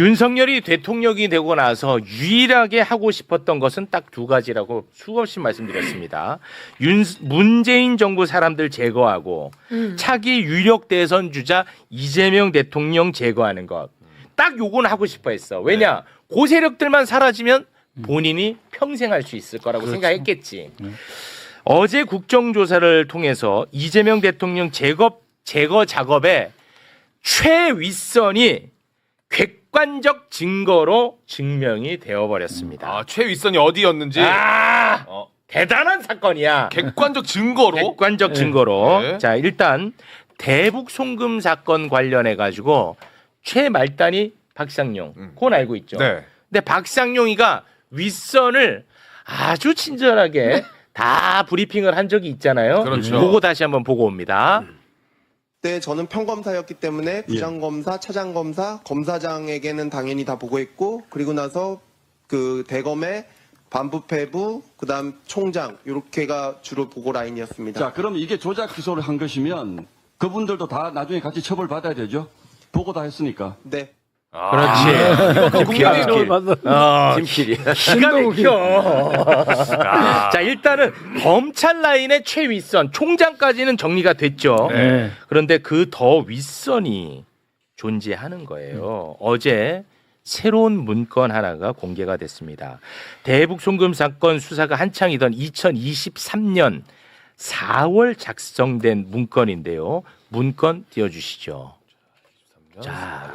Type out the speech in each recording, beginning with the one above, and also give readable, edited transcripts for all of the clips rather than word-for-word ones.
윤석열이 대통령이 되고 나서 유일하게 하고 싶었던 것은 딱 두 가지라고 수없이 말씀드렸습니다. 문재인 정부 사람들 제거하고 차기 유력 대선 주자 이재명 대통령 제거하는 것. 딱 요건 하고 싶어 했어. 왜냐? 그 세력들만 사라지면 본인이 평생 할 수 있을 거라고 생각했겠지. 어제 국정조사를 통해서 이재명 대통령 제거 작업에 최윗선이 객관적 증거로 증명이 되어버렸습니다. 아, 최윗선이 어디였는지. 대단한 사건이야. 객관적 증거로. 객관적 증거로. 네. 자, 일단 대북 송금 사건 관련해 가지고 최말단이 박상용. 그건 알고 있죠. 네. 근데 박상용이가 윗선을 아주 친절하게 다 브리핑을 한 적이 있잖아요. 그렇죠. 그거 다시 한번 보고 옵니다. 그때 저는 평검사였기 때문에 부장검사, 차장검사, 검사장에게는 당연히 다 보고했고 그리고 나서 그 대검의 반부패부, 그다음 총장 이렇게가 주로 보고 라인이었습니다. 자, 그럼 이게 조작 기소를 한 것이면 그분들도 다 나중에 같이 처벌받아야 되죠? 보고 다 했으니까. 네. 그렇지. 국민이 팀킬이. 기가 막혀. 자, 일단은 검찰 라인의 최윗선, 총장까지는 정리가 됐죠. 네. 그런데 그 더 윗선이 존재하는 거예요. 어제 새로운 문건 하나가 공개가 됐습니다. 대북 송금 사건 수사가 한창이던 2023년 4월 작성된 문건인데요. 문건 띄워주시죠. 자,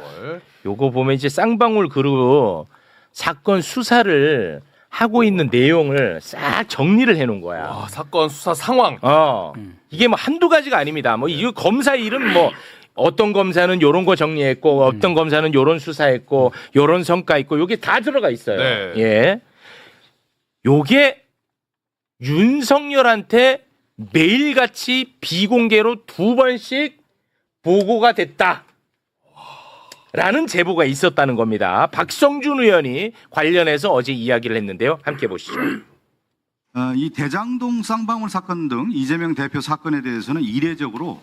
요거 보면 이제 쌍방울 그룹 사건 수사를 하고 있는 내용을 싹 정리를 해놓은 거야. 와, 사건 수사 상황. 이게 뭐 한두 가지가 아닙니다. 뭐 이거 검사 이름 뭐 어떤 검사는 요런 거 정리했고 어떤 검사는 요런 수사했고 요런 성과 있고 요게 다 들어가 있어요. 네. 예. 요게 윤석열한테 매일같이 비공개로 2번씩 보고가 됐다. 라는 제보가 있었다는 겁니다. 박성준 의원이 관련해서 어제 이야기를 했는데요. 함께 보시죠. 이 대장동 쌍방울 사건 등 이재명 대표 사건에 대해서는 이례적으로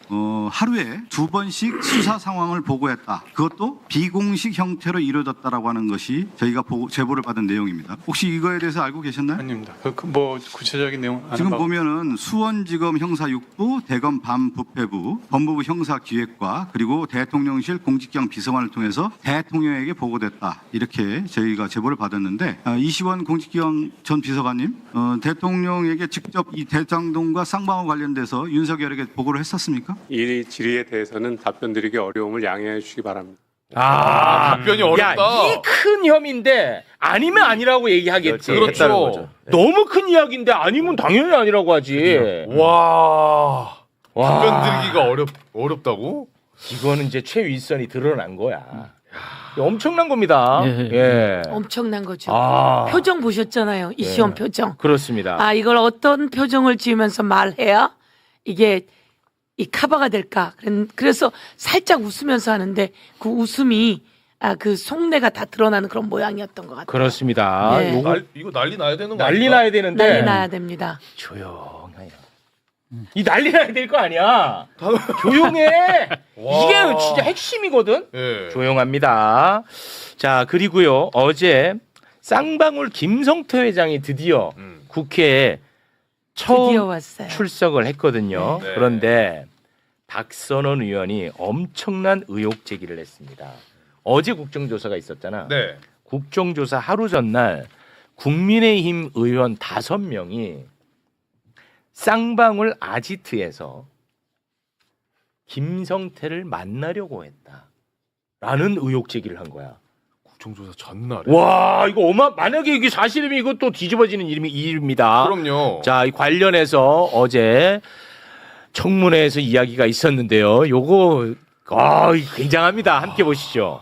하루에 2번씩 수사 상황을 보고했다. 그것도 비공식 형태로 이루어졌다라고 하는 것이 저희가 제보를 받은 내용입니다. 혹시 이거에 대해서 알고 계셨나요? 아닙니다. 뭐 구체적인 내용 안 지금 봐고. 보면은 수원지검 형사 6부, 대검 반부패부, 법무부 형사기획과 그리고 대통령실 공직경 비서관을 통해서 대통령에게 보고됐다. 이렇게 저희가 제보를 받았는데 이시원 공직경 전 비서관님 대통령에게 직접 이 대장동과 쌍방울 관련돼서 윤석열에게 보고를 했었습니까? 이 질의에 대해서는 답변드리기 어려움을 양해해 주시기 바랍니다. 답변이 어렵다. 야, 이 큰 혐의인데 아니면 아니라고 얘기하겠지. 그렇죠. 했다는 거죠. 너무 큰 이야기인데 아니면 당연히 아니라고 하지. 와. 답변드리기가 어렵다고? 이거는 이제 최윗선이 드러난 거야. 엄청난 겁니다. 예. 엄청난 거죠. 아. 표정 보셨잖아요. 이시원 표정. 그렇습니다. 아, 이걸 어떤 표정을 지으면서 말해야 이게 이 커버가 될까. 그래서 살짝 웃으면서 하는데 그 웃음이 그 속내가 다 드러나는 그런 모양이었던 것 같아요. 그렇습니다. 네. 이거 난리 나야 되는 거 난리 아닌가? 나야 되는데 난리 나야 됩니다. 조용해요. 이 난리 나야 될 거 아니야. 조용해. 이게 진짜 핵심이거든. 예. 조용합니다. 자, 그리고요. 어제 쌍방울 김성태 회장이 드디어 국회에 처음 드디어 왔어요. 출석을 했거든요. 네. 그런데 박선원 의원이 엄청난 의혹 제기를 했습니다. 어제 국정조사가 있었잖아. 네. 국정조사 하루 전날 국민의힘 의원 5명이 쌍방울 아지트에서 김성태를 만나려고 했다라는 의혹 제기를 한 거야. 국정조사 전날에. 와, 이거 만약에 이게 사실이면 이거 또 뒤집어지는 일입니다. 그럼요. 자, 이 관련해서 어제 청문회에서 이야기가 있었는데요. 요거 굉장합니다. 함께 보시죠.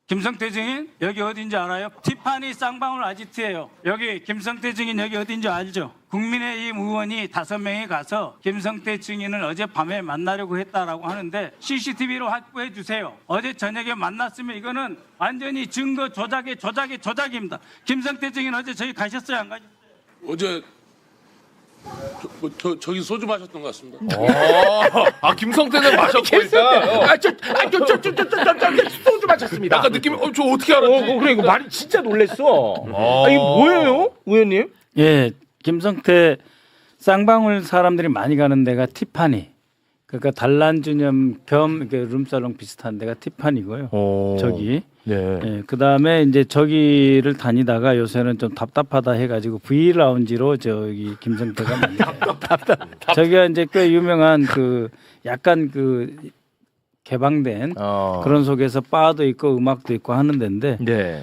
김성태 증인 여기 어딘지 알아요? 티파니 쌍방울 아지트예요. 여기 김성태 증인 여기 어딘지 알죠? 국민의힘 의원이 5명이 가서 김성태 증인을 어젯밤에 만나려고 했다라고 하는데 CCTV로 확보해 주세요. 어제 저녁에 만났으면 이거는 완전히 증거 조작입니다. 김성태 증인 어제 저희 가셨어요? 안 가셨어요? 어제 저기 소주 마셨던 것 같습니다. 김성태는 마셨고 일단. 소주 마셨습니다. 약간 느낌이 저 어떻게 알았지? 그래 이거 말이 진짜 놀랬어. 이게 뭐예요, 의원님? 예, 김성태 쌍방울 사람들이 많이 가는 데가 티파니. 그러니까 단란주점 겸 이렇게 룸살롱 비슷한 데가 티파니고요. 저기. 네. 예, 그다음에 이제 저기를 다니다가 요새는 좀 답답하다 해가지고 V 라운지로 저기 김성태가 많이 가요. 저기가 이제 꽤 유명한 그 약간 그 개방된 그런 속에서 바도 있고 음악도 있고 하는 데인데 네.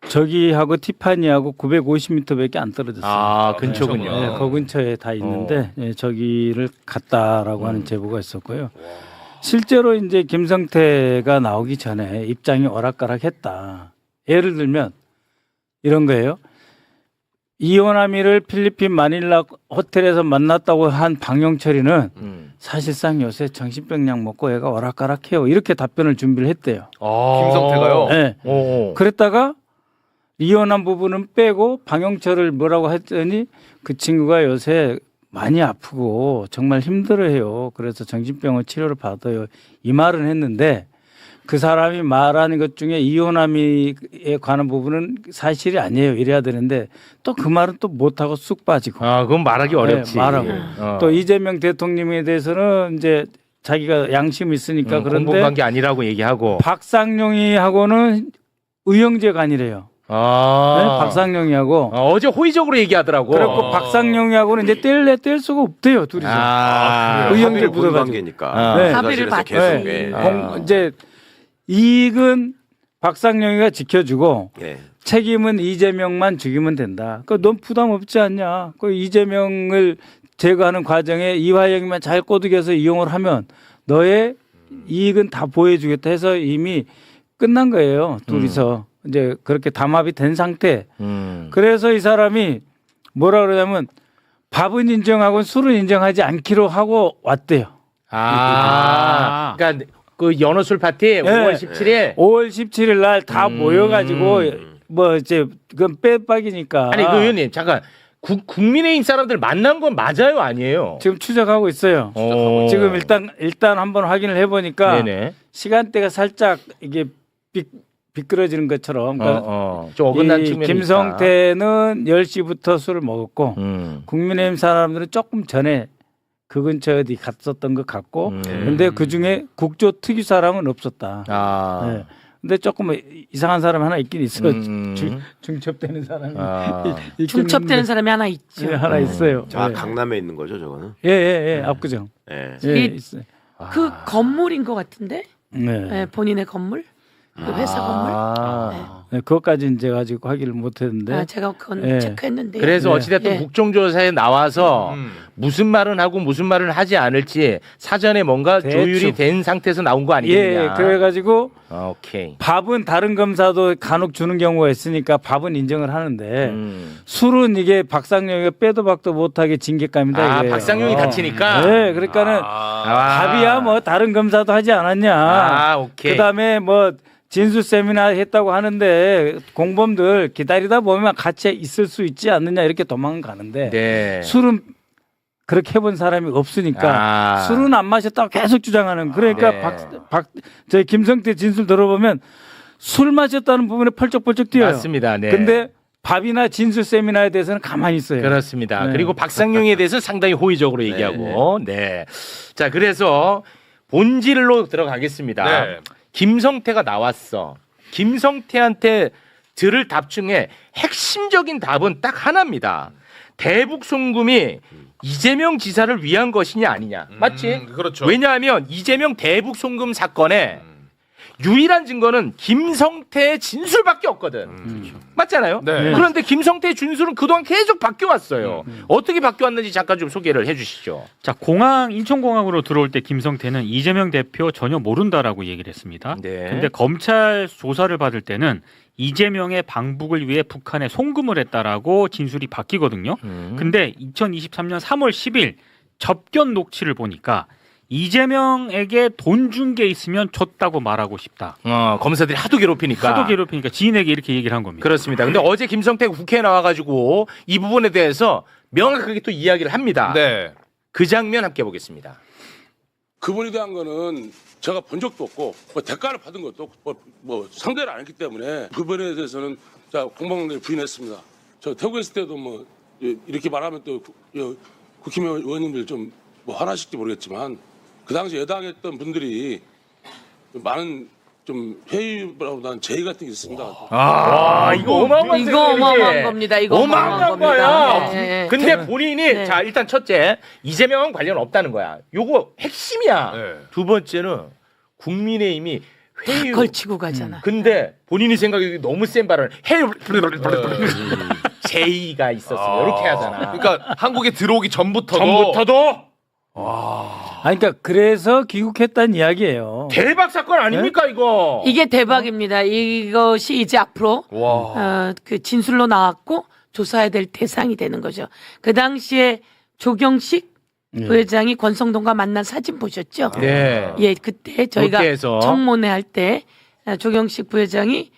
저기하고 티파니하고 950m밖에 안 떨어졌어요. 아, 근처군요. 네, 그 근처에 다 있는데 예, 저기를 갔다라고 하는 제보가 있었고요. 실제로 이제 김성태가 나오기 전에 입장이 오락가락했다. 예를 들면 이런 거예요. 이호남이를 필리핀 마닐라 호텔에서 만났다고 한 방영철이는 사실상 요새 정신병약 먹고 애가 오락가락해요. 이렇게 답변을 준비를 했대요. 김성태가요? 네. 그랬다가 이혼한 부분은 빼고 방영철을 뭐라고 했더니 그 친구가 요새 많이 아프고 정말 힘들어해요. 그래서 정신병원 치료를 받아요. 이 말은 했는데 그 사람이 말하는 것 중에 이혼함에 관한 부분은 사실이 아니에요. 이래야 되는데 또 그 말은 또 못하고 쑥 빠지고. 그건 말하기 어렵지. 네, 말하고. 또 이재명 대통령에 대해서는 이제 자기가 양심이 있으니까 그런데 공범관계 아니라고 얘기하고. 박상용이하고는 의형제가 아니래요. 네, 박상용이하고 어제 호의적으로 얘기하더라고. 그래갖고 박상용이하고는 이제 뗄 수가 없대요 둘이서. 의형제 부부관계니까. 네. 합의를 받지. 네. 이제 이익은 박상용이가 지켜주고 책임은 이재명만 죽이면 된다. 넌 부담 없지 않냐? 그 이재명을 제거하는 과정에 이화영이만 잘 꼬드겨서 이용을 하면 너의 이익은 다 보여주겠다 해서 이미 끝난 거예요. 둘이서. 이제 그렇게 담합이 된 상태. 그래서 이 사람이 뭐라 그러냐면 밥은 인정하고 술은 인정하지 않기로 하고 왔대요. 그러니까 그 연어술 파티 5월 17일. 5월 17일 날 다 모여가지고 뭐 이제 그건 빼박이니까. 아니 그 의원님 잠깐. 국민의힘 사람들 만난 건 맞아요, 아니에요? 지금 추적하고 있어요. 지금 일단 한번 확인을 해보니까 시간대가 살짝 이게 비끄러지는 것처럼 좀 어긋난 측면이 김성태는 10시부터 술을 먹었고 국민의힘 사람들은 조금 전에 그 근처 어디 갔었던 것 같고 근데 그중에 국조 특유 사람은 없었다. 네. 근데 조금 이상한 사람이 하나 있긴 있어. 중첩되는 사람이. 중첩되는 사람이 하나 있죠. 네, 하나 있어요. 자, 강남에 있는 거죠, 저거는? 예, 압구정. 있어요. 그 건물인 것 같은데? 네, 본인의 건물? 그 회사 건물? 네, 그것까지 이제 가지고 확인을 못했는데. 제가 그건 체크했는데. 그래서 어찌됐든 국정조사에 나와서 무슨 말은 하고 무슨 말은 하지 않을지 사전에 뭔가 조율이 된 상태에서 나온 거 아니겠느냐. 예, 그래가지고 오케이. 밥은 다른 검사도 간혹 주는 경우가 있으니까 밥은 인정을 하는데 술은 이게 박상용이가 빼도 박도 못하게 징계감이다. 이거예요. 박상용이 다치니까. 네, 그러니까는 밥이야 뭐 다른 검사도 하지 않았냐. 오케이. 그다음에 뭐 진술 세미나 했다고 하는데 공범들 기다리다 보면 같이 있을 수 있지 않느냐 이렇게 도망가는데 술은 그렇게 해본 사람이 없으니까 술은 안 마셨다고 계속 주장하는 그러니까 저희 김성태 진술 들어보면 술 마셨다는 부분에 펄쩍펄쩍 뛰어요. 맞습니다. 네. 근데 밥이나 진술 세미나에 대해서는 가만히 있어요. 그렇습니다. 네. 그리고 박상용에 대해서 상당히 호의적으로 얘기하고 자 그래서 본질로 들어가겠습니다. 김성태가 나왔어. 김성태한테 들을 답 중에 핵심적인 답은 딱 하나입니다. 대북 송금이 이재명 지사를 위한 것이냐 아니냐. 맞지? 그렇죠. 왜냐하면 이재명 대북 송금 사건에 유일한 증거는 김성태의 진술밖에 없거든. 맞잖아요? 그런데 김성태의 진술은 그동안 계속 바뀌어왔어요. 어떻게 바뀌어왔는지 잠깐 좀 소개를 해주시죠. 자, 인천공항으로 들어올 때 김성태는 이재명 대표 전혀 모른다라고 얘기를 했습니다. 근데 검찰 조사를 받을 때는 이재명의 방북을 위해 북한에 송금을 했다라고 진술이 바뀌거든요. 근데 2023년 3월 10일 접견 녹취를 보니까 이재명에게 돈 준 게 있으면 줬다고 말하고 싶다. 검사들이 하도 괴롭히니까. 하도 괴롭히니까 지인에게 이렇게 얘기를 한 겁니다. 그렇습니다. 근데 어제 김성태 국회에 나와가지고 이 부분에 대해서 명확하게 또 이야기를 합니다. 네. 그 장면 함께 보겠습니다. 그분에 대한 거는 제가 본 적도 없고 뭐 대가를 받은 것도 뭐 상대를 안 했기 때문에 그분에 대해서는 자 공방장관이 부인했습니다. 저 태국에 있을 때도 뭐 이렇게 말하면 또 국힘 의원님들 좀 뭐 화나실지 모르겠지만 그 당시 여당했던 분들이 많은 좀 회의보다는 제의 같은 게 있습니다. 이거 어마어마한 이거 어마어마한 겁니다. 이거 어마어마한 거야. 네. 근데 본인이 자 일단 첫째 이재명은 관련 없다는 거야. 요거 핵심이야. 네. 두 번째는 국민의힘이 회의 걸치고 가잖아. 근데 본인이 생각이 너무 센 발언을 제의가 있었으면 이렇게 하잖아. 그러니까 한국에 들어오기 전부터도 그러니까 그래서 귀국했다는 이야기예요. 대박 사건 아닙니까 이거? 이게 대박입니다. 이것이 이제 앞으로 그 진술로 나왔고 조사해야 될 대상이 되는 거죠. 그 당시에 조경식 부회장이 권성동과 만난 사진 보셨죠? 네. 예, 그때 저희가 롯데에서. 청문회 할 때 조경식 부회장이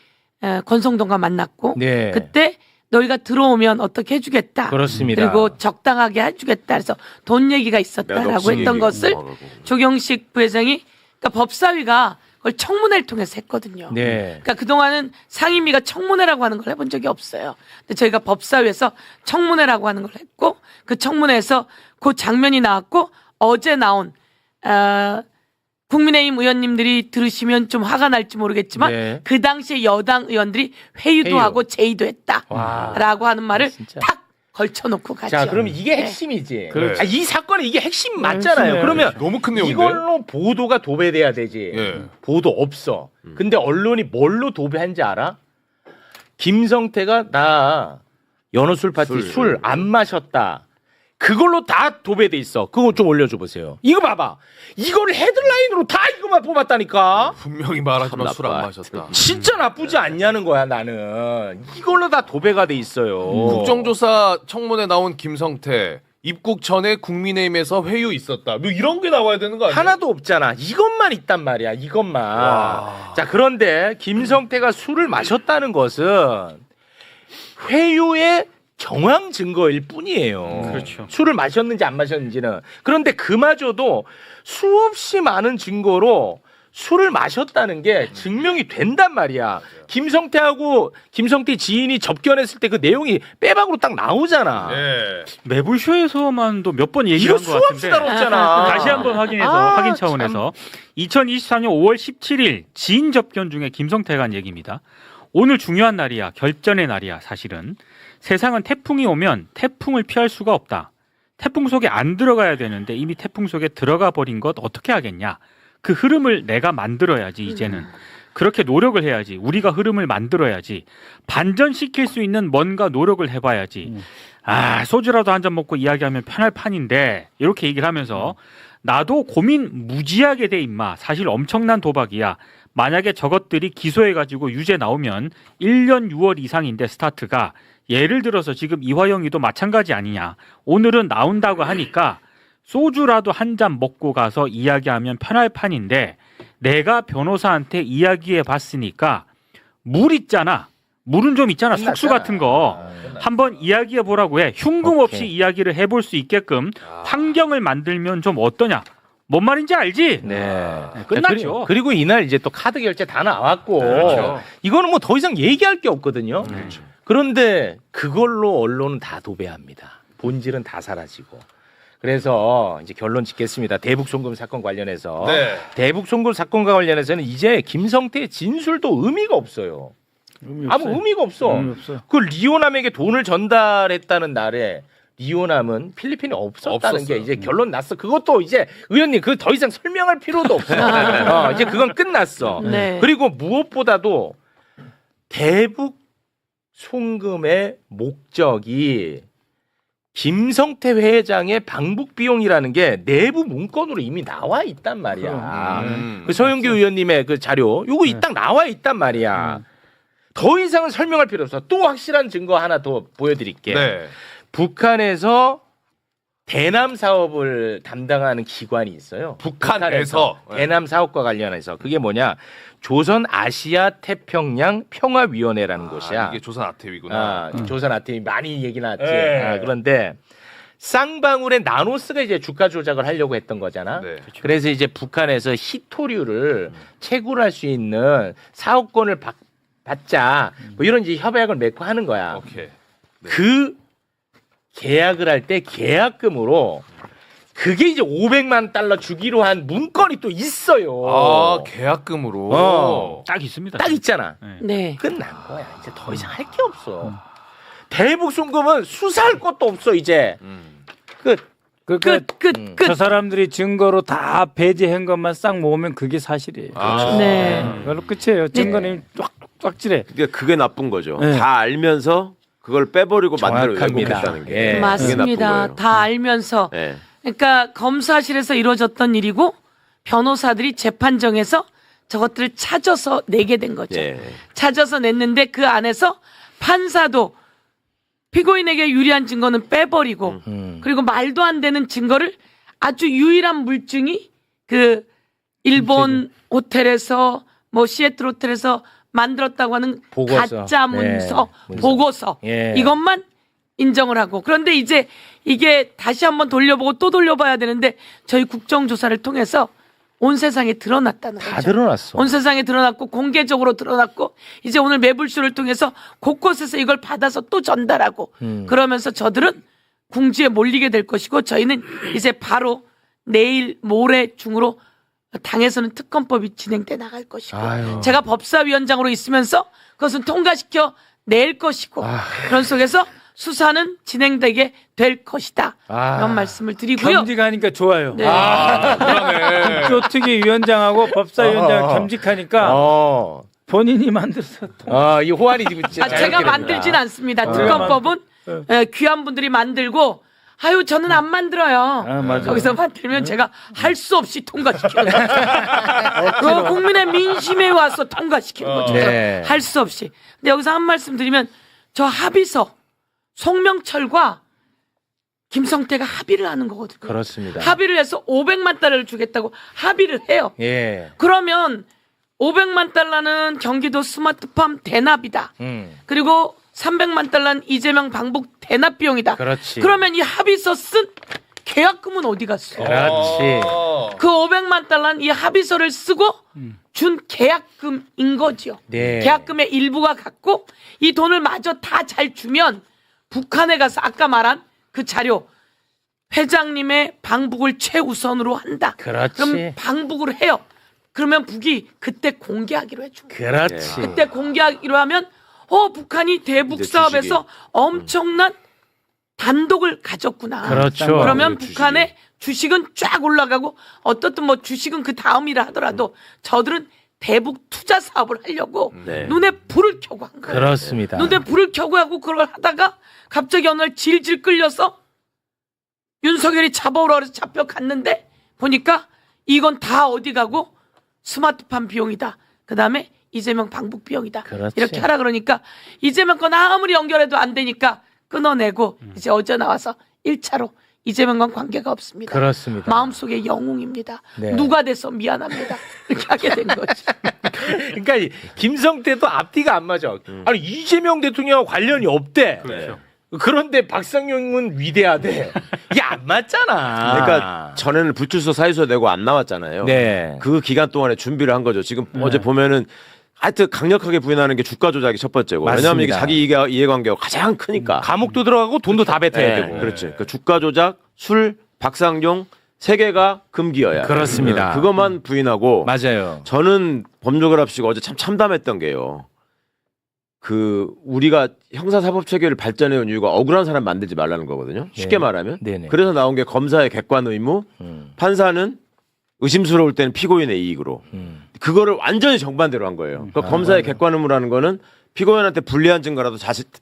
권성동과 만났고 네. 그때 너희가 들어오면 어떻게 해주겠다. 그렇습니다. 그리고 적당하게 해주겠다. 그래서 돈 얘기가 있었다라고 했던 것을 조경식 부회장이 그러니까 법사위가 그걸 청문회를 통해서 했거든요. 네. 그러니까 그동안은 상임위가 청문회라고 하는 걸 해본 적이 없어요. 근데 저희가 법사위에서 청문회라고 하는 걸 했고 그 청문회에서 그 장면이 나왔고 어제 나온 국민의힘 의원님들이 들으시면 좀 화가 날지 모르겠지만 네. 그 당시에 여당 의원들이 회의도 하고 제의도 했다라고 하는 말을 탁 걸쳐놓고 가죠. 자, 그럼 이게 네. 핵심이지. 그렇죠. 이 사건은 이게 핵심 맞잖아요. 그러면 너무 큰 내용인데. 이걸로 보도가 도배돼야 되지. 예. 보도 없어. 근데 언론이 뭘로 도배한지 알아? 김성태가 나 연어술 파티 술 안 마셨다. 그걸로 다 도배돼 있어. 그거 좀 올려줘 보세요. 이거 봐봐. 이거를 헤드라인으로 다 이거만 뽑았다니까. 분명히 말하지만 술 안 마셨다. 진짜 나쁘지 않냐는 거야 나는. 이걸로 다 도배가 돼 있어요. 국정조사 청문회 나온 김성태 입국 전에 국민의힘에서 회유 있었다. 뭐 이런 게 나와야 되는 거 아니야? 하나도 없잖아. 이것만 있단 말이야. 이것만. 자, 그런데 김성태가 술을 마셨다는 것은 회유의 정황 증거일 뿐이에요. 그렇죠. 술을 마셨는지 안 마셨는지는. 그런데 그마저도 수없이 많은 증거로 술을 마셨다는 게 증명이 된단 말이야. 김성태하고 김성태 지인이 접견했을 때 그 내용이 빼박으로 딱 나오잖아. 예. 매불쇼에서만도 몇 번 이거 얘기한 것 수없이 같은데 다뤘잖아. 다시 한번 확인 차원에서 2024년 5월 17일 지인 접견 중에 김성태가 한 얘기입니다. 오늘 중요한 날이야. 결전의 날이야. 사실은. 세상은 태풍이 오면 태풍을 피할 수가 없다. 태풍 속에 안 들어가야 되는데 이미 태풍 속에 들어가 버린 것 어떻게 하겠냐. 그 흐름을 내가 만들어야지 이제는. 그렇게 노력을 해야지. 우리가 흐름을 만들어야지. 반전시킬 수 있는 뭔가 노력을 해봐야지. 소주라도 한 잔 먹고 이야기하면 편할 판인데 이렇게 얘기를 하면서 나도 고민 무지하게 돼 임마. 사실 엄청난 도박이야. 만약에 저것들이 기소해가지고 유죄 나오면 1년 6월 이상인데 스타트가 예를 들어서 지금 이화영이도 마찬가지 아니냐. 오늘은 나온다고 하니까 소주라도 한 잔 먹고 가서 이야기하면 편할 판인데 내가 변호사한테 이야기해 봤으니까 물 있잖아. 물은 좀 있잖아. 석수 같은 거. 한번 이야기해 보라고 해. 흉금 없이 이야기를 해볼 수 있게끔 환경을 만들면 좀 어떠냐. 뭔 말인지 알지? 네. 끝났죠. 그리고 이날 이제 또 카드 결제 다 나왔고. 그렇죠. 이거는 뭐 더 이상 얘기할 게 없거든요. 그런데 그걸로 언론은 다 도배합니다. 본질은 다 사라지고. 그래서 이제 결론 짓겠습니다. 대북 송금 사건 관련해서. 네. 대북 송금 사건과 관련해서는 이제 김성태의 진술도 의미가 없어요. 아무 의미가 없어. 그 리오남에게 돈을 전달했다는 날에 리오남은 필리핀에 없었다는 게 이제 결론 났어. 그것도 이제 의원님 그 더 이상 설명할 필요도 없어. 이제 그건 끝났어. 네. 그리고 무엇보다도 대북 송금의 목적이 김성태 회장의 방북 비용이라는 게 내부 문건으로 이미 나와 있단 말이야. 그 서영교 의원님의 그 자료 요거 딱 나와 있단 말이야. 더 이상은 설명할 필요 없어. 또 확실한 증거 하나 더 보여드릴게. 네. 북한에서 대남 사업을 담당하는 기관이 있어요. 북한에서. 대남 사업과 관련해서 그게 뭐냐? 조선 아시아 태평양 평화위원회라는 곳이야. 이게 조선 아태위구나. 조선 아태위 많이 얘기 나왔지. 네. 그런데 쌍방울의 나노스가 이제 주가 조작을 하려고 했던 거잖아. 네. 그래서 이제 북한에서 히토류를 채굴할 수 있는 사업권을 받자. 뭐 이런 이제 협약을 맺고 하는 거야. 오케이. 네. 그 계약을 할 때 계약금으로 그게 이제 500만 달러 주기로 한 문건이 또 있어요. 아, 계약금으로. 딱 있습니다. 딱 있잖아. 네. 끝난 거야. 이제 더 이상 할 게 없어. 대북 송금은 수사할 것도 없어 이제. 끝. 끝. 저 사람들이 증거로 다 배제한 것만 싹 모으면 그게 사실이에요. 네. 그걸로 끝이에요. 증거는 쫙쫙질해. 그게 나쁜 거죠. 네. 다 알면서 그걸 빼버리고 만들어 정확합니다. 왜곡했다는 게. 예. 그게 맞습니다. 나쁜 거예요. 다 알면서. 예. 그러니까 검사실에서 이루어졌던 일이고 변호사들이 재판정에서 저것들을 찾아서 내게 된 거죠. 예. 찾아서 냈는데 그 안에서 판사도 피고인에게 유리한 증거는 빼버리고 그리고 말도 안 되는 증거를 아주 유일한 물증이 그 일본 호텔에서 뭐 시애틀 호텔에서 만들었다고 하는 보고서. 가짜 문서, 네, 문서. 보고서 예. 이것만 인정을 하고 그런데 이제 이게 다시 한번 돌려보고 또 돌려봐야 되는데 저희 국정조사를 통해서 온 세상에 드러났다는 거죠. 다 드러났어. 온 세상에 드러났고 공개적으로 드러났고 이제 오늘 매불쇼를 통해서 곳곳에서 이걸 받아서 또 전달하고 그러면서 저들은 궁지에 몰리게 될 것이고 저희는 이제 바로 내일 모레 중으로 당에서는 특검법이 진행돼 나갈 것이고 아유. 제가 법사위원장으로 있으면서 그것은 통과시켜 낼 것이고 그런 속에서 수사는 진행되게 될 것이다. 이런 말씀을 드리고요. 겸직하니까 좋아요. 네. 그러네. 국조특위위원장하고 법사위원장 겸직하니까 본인이 만들어서 이 호환이 지금 진짜 제가 만들진 않습니다. 특검법은 귀한 분들이 만들고 아유 저는 안 만들어요. 거기서 만들면 제가 할 수 없이 통과시키는 거죠. 국민의 민심에 와서 통과시키는 거죠. 네. 할 수 없이. 근데 여기서 한 말씀 드리면 저 합의서 송명철과 김성태가 합의를 하는 거거든요. 그렇습니다. 합의를 해서 500만 달러를 주겠다고 합의를 해요. 예. 그러면 500만 달러는 경기도 스마트팜 대납이다. 그리고 300만 달러는 이재명 방북 대납 비용이다. 그렇지. 그러면 이 합의서 쓴 계약금은 어디 갔어? 그렇지. 그 500만 달러는 이 합의서를 쓰고 준 계약금인 거죠. 네. 계약금의 일부가 갔고 이 돈을 마저 다 잘 주면 북한에 가서 아까 말한 그 자료 회장님의 방북을 최우선으로 한다. 그렇지. 그럼 방북을 해요. 그러면 북이 그때 공개하기로 해준 거예요. 그렇지. 그때 공개하기로 하면 북한이 대북 사업에서 엄청난 단독을 가졌구나. 그렇죠. 그러면 북한의 주식은 쫙 올라가고 어떻든 뭐 주식은 그 다음이라 하더라도 저들은 대북 투자 사업을 하려고 눈에 불을 켜고 한 거예요. 그렇습니다. 눈에 불을 켜고 하고 그걸 하다가 갑자기 어느 날 질질 끌려서 윤석열이 잡아오라 그래서 잡혀갔는데 보니까 이건 다 어디 가고 스마트팜 비용이다. 그다음에 이재명 방북 비용이다. 그렇지. 이렇게 하라 그러니까 이재명 건 아무리 연결해도 안 되니까 끊어내고 이제 어제 나와서 1차로 이재명과는 관계가 없습니다. 그렇습니다. 마음속에 영웅입니다. 네. 누가 돼서 미안합니다. 이렇게 하게 된 거죠. 그러니까 김성태도 앞뒤가 안 맞아. 아니 이재명 대통령과 관련이 없대. 그렇죠. 그런데 박상용은 위대하대. 이게 안 맞잖아. 그러니까 전에는 불출소 사유서 내고 안 나왔잖아요. 네. 그 기간 동안에 준비를 한 거죠. 지금 어제 보면은 하여튼 강력하게 부인하는 게 주가 조작이 첫 번째고. 맞습니다. 왜냐하면 이게 자기 이해관계가 가장 크니까. 감옥도 들어가고 돈도 다 뱉어야 되고. 그렇지. 그 주가 조작, 술, 박상용 세 개가 금기어야. 그렇습니다. 그것만 부인하고. 맞아요. 저는 법률결합식 어제 참 참담했던 게요. 우리가 형사사법 체계를 발전해온 이유가 억울한 사람 만들지 말라는 거거든요. 쉽게 말하면. 네네. 그래서 나온 게 검사의 객관 의무, 판사는 의심스러울 때는 피고인의 이익으로. 그거를 완전히 정반대로 한 거예요. 그러니까 검사의 객관 의무라는 거는 피고인한테 불리한 증거라도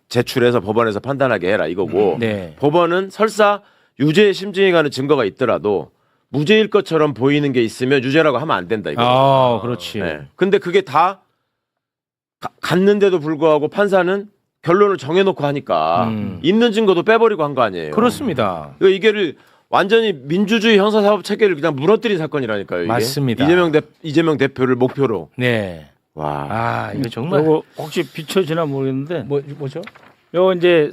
제출해서 법원에서 판단하게 해라 이거고. 네. 법원은 설사 유죄의 심증이 가는 증거가 있더라도 무죄일 것처럼 보이는 게 있으면 유죄라고 하면 안 된다 이거. 그렇지. 네. 근데 그게 다 갔는데도 불구하고 판사는 결론을 정해놓고 하니까 있는 증거도 빼버리고 한 거 아니에요. 그렇습니다. 그러니까 이게를 완전히 민주주의 형사사법 체계를 그냥 무너뜨린 사건이라니까요. 이게. 맞습니다. 이재명 대표를 목표로. 네. 와. 아, 이거 정말. 요거 혹시 비춰지나 모르겠는데 뭐죠? 요거 이제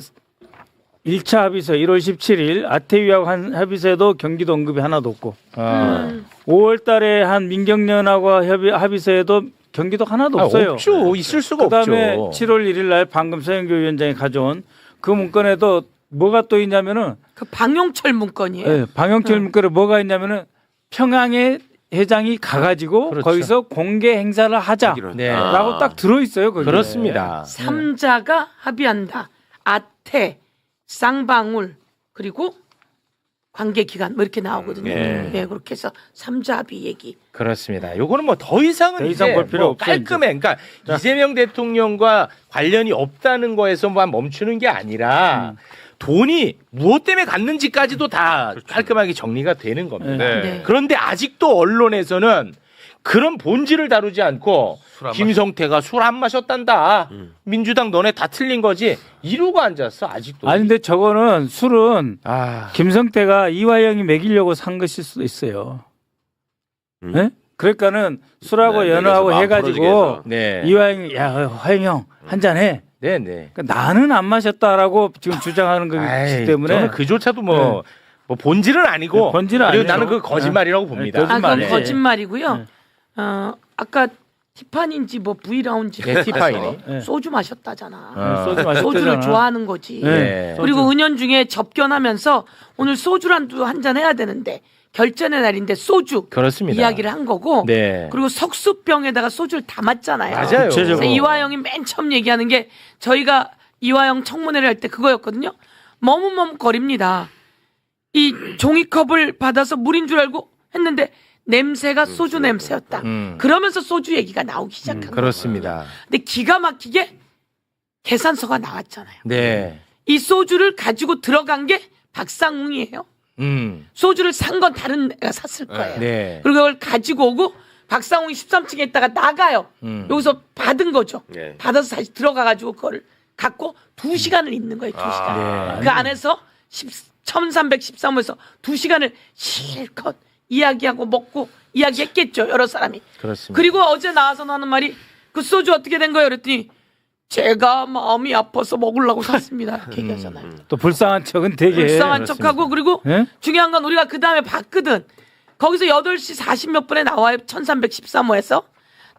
1차 합의서 1월 17일 아태위하고 한 합의서에도 경기도 언급이 하나도 없고 5월 달에 한 민경련하고 합의서에도 경기도 하나도 없어요. 없죠. 있을 수가 그다음에 없죠. 7월 1일 날 방금 서영교 위원장이 가져온 그 문건에도 뭐가 또 있냐면은 그 방용철 문건이에요. 네, 방영철 문건에 뭐가 있냐면은 평양에 회장이 가가지고 그렇죠. 거기서 공개 행사를 하자라고 네. 딱 들어 있어요. 거기에. 그렇습니다. 삼자가 합의한다. 아태, 쌍방울 그리고 관계기관 뭐 이렇게 나오거든요. 네. 네, 그렇게 해서 삼자 합의 얘기. 그렇습니다. 요거는 뭐 더 이상은 더 이상 이제 볼 필요 뭐 없죠, 깔끔해. 그러니까 이재명 대통령과 관련이 없다는 거에서만 멈추는 게 아니라 돈이 무엇 때문에 갔는지까지도 다 깔끔하게 정리가 되는 겁니다. 네. 네. 그런데 아직도 언론에서는 그런 본질을 다루지 않고 김성태가 술 안 마셨단다. 민주당 너네 다 틀린 거지. 이러고 앉았어 아직도. 아니 근데 저거는 술은 아, 김성태가 이화영이 먹이려고 산 것일 수도 있어요. 네? 그러니까는 술하고 네, 연어하고 마음 해가지고 풀어주게 해서. 네. 이화영이 야 화영 형 한잔 해. 네네. 그러니까 나는 안 마셨다라고 지금 주장하는 거기 아이, 때문에 저는 그조차도 뭐 본질은 아니고 네, 본질은 그리고 아니에요. 나는 그 거짓말이라고 네. 봅니다. 거짓말. 아, 그건 네. 거짓말이고요. 아까 티파니인지 뭐 브이라운지 네, 티파니. 네. 소주 마셨다잖아. 소주 마셨다잖아. 소주를 좋아하는 거지. 네. 그리고 은연중에 접견하면서 오늘 소주란도 한잔 해야 되는데 결전의 날인데 소주 그렇습니다. 이야기를 한 거고 네. 그리고 석수병에다가 소주를 담았잖아요. 맞아요. 구체적으로. 그래서 이화영이 맨 처음 얘기하는 게 저희가 이화영 청문회를 할 때 그거였거든요. 머뭇머뭇거립니다. 이 종이컵을 받아서 물인 줄 알고 했는데 냄새가 소주 냄새였다. 그러면서 소주 얘기가 나오기 시작한 거예요. 그렇습니다. 근데 기가 막히게 계산서가 나왔잖아요. 네. 이 소주를 가지고 들어간 게 박상웅이에요. 소주를 산 건 다른 애가 샀을 거예요. 네. 그리고 그걸 가지고 오고 박상웅이 13층에 있다가 나가요. 여기서 받은 거죠. 네. 받아서 다시 들어가가지고 그걸 갖고 2시간을 있는 거예요. 2시간. 네. 그 안에서 1313호에서 2시간을 실컷 이야기하고 먹고 이야기했겠죠. 여러 사람이. 그렇습니다. 그리고 어제 나와서 하는 말이 그 소주 어떻게 된 거예요? 그랬더니 제가 마음이 아파서 먹으려고 샀습니다. 이렇게 얘기하잖아요. 또 불쌍한 척은 되게 불쌍한 척하고 그리고 네? 중요한 건 우리가 그 다음에 봤거든. 거기서 8시 40몇 분에 나와요. 1313호에서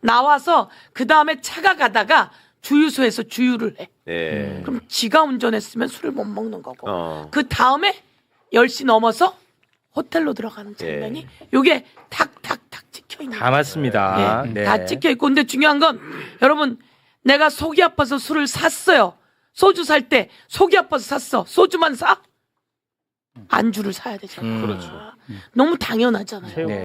나와서 그 다음에 차가 가다가 주유소에서 주유를 해. 네. 그럼 지가 운전했으면 술을 못 먹는 거고. 어. 그 다음에 10시 넘어서 호텔로 들어가는 장면이 요게 탁탁탁 찍혀 있는 다 맞습니다. 네, 네. 다 찍혀 있고 근데 중요한 건 여러분 내가 속이 아파서 술을 샀어요. 소주 살 때 속이 아파서 샀어. 소주만 사? 안주를 사야 되잖아요. 그렇죠. 너무 당연하잖아요. 네.